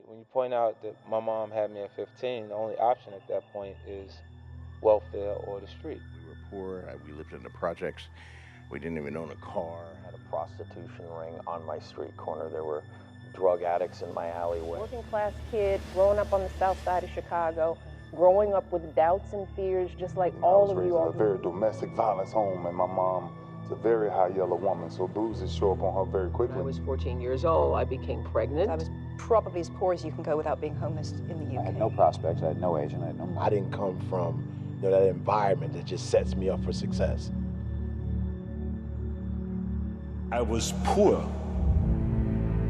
when you point out that my mom had me at 15, the only option at that point is welfare or the street. We were poor. We lived in the projects. We didn't even own a car. I had a prostitution ring on my street corner. There were drug addicts in my alleyway. Working class kid, growing up on the south side of Chicago, growing up with doubts and fears, just like all of you. I was raised in a very domestic violence home, and my mom is a very high yellow woman, so bruises show up on her very quickly. When I was 14 years old, I became pregnant. I was probably as poor as you can go without being homeless in the UK. I had no prospects, I had no agent, I had no money. I didn't come from that environment that just sets me up for success. I was poor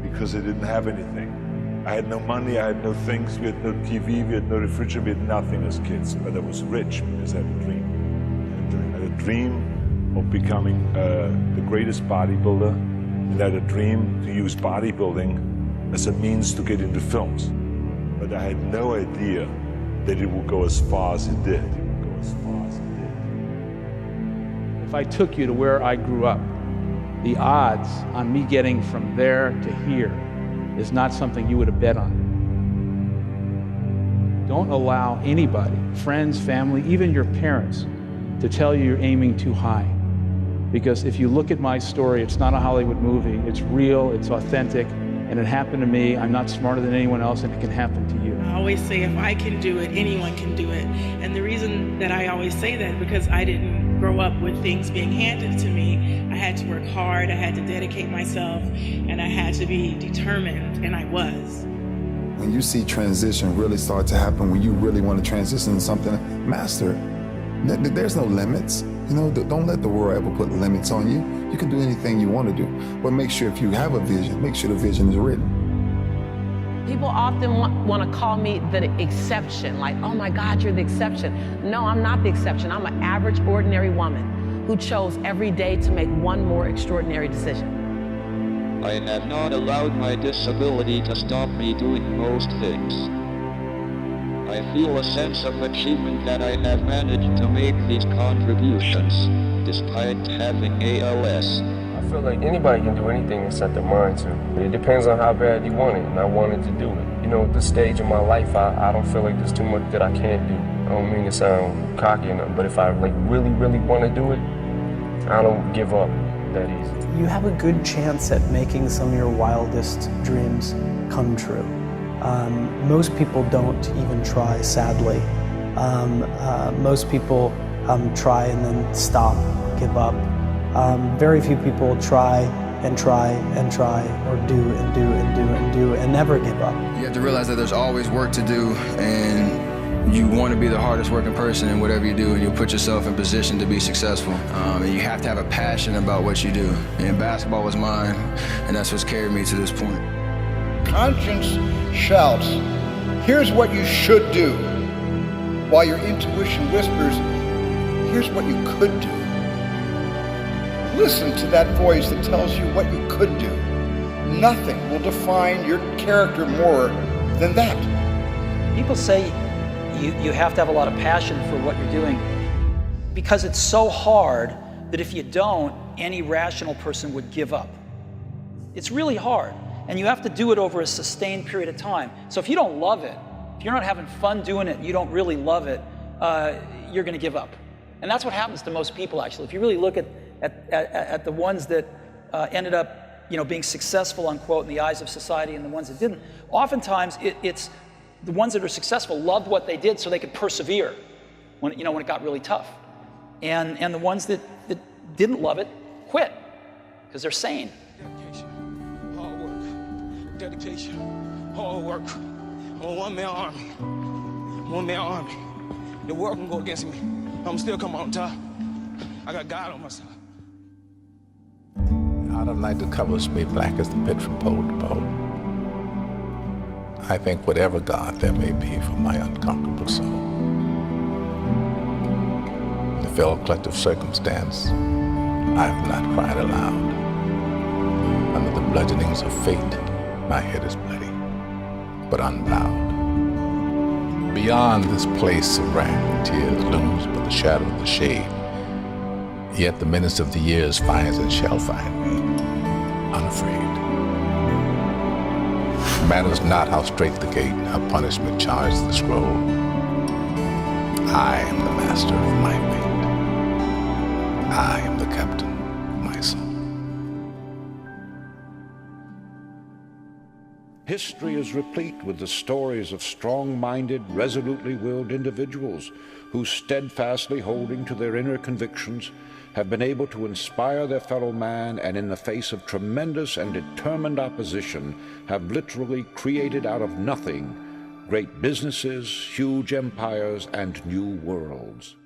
because I didn't have anything. I had no money, I had no things, we had no TV, we had no refrigerator, we had nothing as kids. But I was rich because I had a dream. I had a dream of becoming the greatest bodybuilder, and I had a dream to use bodybuilding as a means to get into films. But I had no idea that it would go as far as it did. If I took you to where I grew up, the odds on me getting from there to here is not something you would have bet on. Don't allow anybody, friends, family, even your parents, to tell you you're aiming too high. Because if you look at my story, it's not a Hollywood movie. It's real, it's authentic, and it happened to me. I'm not smarter than anyone else, and it can happen to you. I always say if I can do it, anyone can do it. And the reason that I always say that, because I didn't grow up with things being handed to me. I had to work hard, I had to dedicate myself, and I had to be determined, and I was. When you see transition really start to happen, when you really want to transition into something, master it. There's no limits. Don't let the world ever put limits on you. You can do anything you want to do. But make sure if you have a vision, make sure the vision is written. People often want to call me the exception, like, oh my God, you're the exception. No, I'm not the exception. I'm an average, ordinary woman who chose every day to make one more extraordinary decision. I have not allowed my disability to stop me doing most things. I feel a sense of achievement that I have managed to make these contributions, despite having ALS. I feel like anybody can do anything they set their mind to. It depends on how bad you want it, and I wanted to do it. At this stage of my life, I don't feel like there's too much that I can't do. I don't mean to sound cocky enough, but if I really, really want to do it, I don't give up that easy. You have a good chance at making some of your wildest dreams come true. Most people don't even try, sadly. Most people try and then stop, give up. Very few people try and try and try, or do and do and do and do and never give up. You have to realize that there's always work to do, and you want to be the hardest working person in whatever you do, and you put yourself in position to be successful. And you have to have a passion about what you do. And basketball was mine, and that's what's carried me to this point. Conscience shouts, here's what you should do, while your intuition whispers, here's what you could do. Listen to that voice that tells you what you could do. Nothing will define your character more than that. People say you have to have a lot of passion for what you're doing because it's so hard that if you don't, any rational person would give up. It's really hard, and you have to do it over a sustained period of time. So if you don't love it, if you're not having fun doing it, you don't really love it, you're going to give up. And that's what happens to most people, actually. If you really look at the ones that ended up, being successful, unquote, in the eyes of society, and the ones that didn't, oftentimes it's the ones that are successful loved what they did so they could persevere when it got really tough. And the ones that didn't love it quit because they're sane. Dedication, hard work. I'm a one-man army. One-man army. The world can go against me. I'm still coming on top. I got God on my side. Autumn night that covers me black as the pit from pole to pole. I think whatever God there may be for my unconquerable soul. The fell collective circumstance, I have not cried aloud. Under the bludgeonings of fate, my head is bloody, but unbowed. Beyond this place of wrath and tears looms but the shadow of the shade. Yet the menace of the years finds and shall find me, unafraid. matters not how strait the gate, how punishment charged the scroll. I am the master of my fate. I am the captain of my soul. History is replete with the stories of strong-minded, resolutely willed individuals who, steadfastly holding to their inner convictions, have been able to inspire their fellow man, and in the face of tremendous and determined opposition have literally created out of nothing great businesses, huge empires, and new worlds.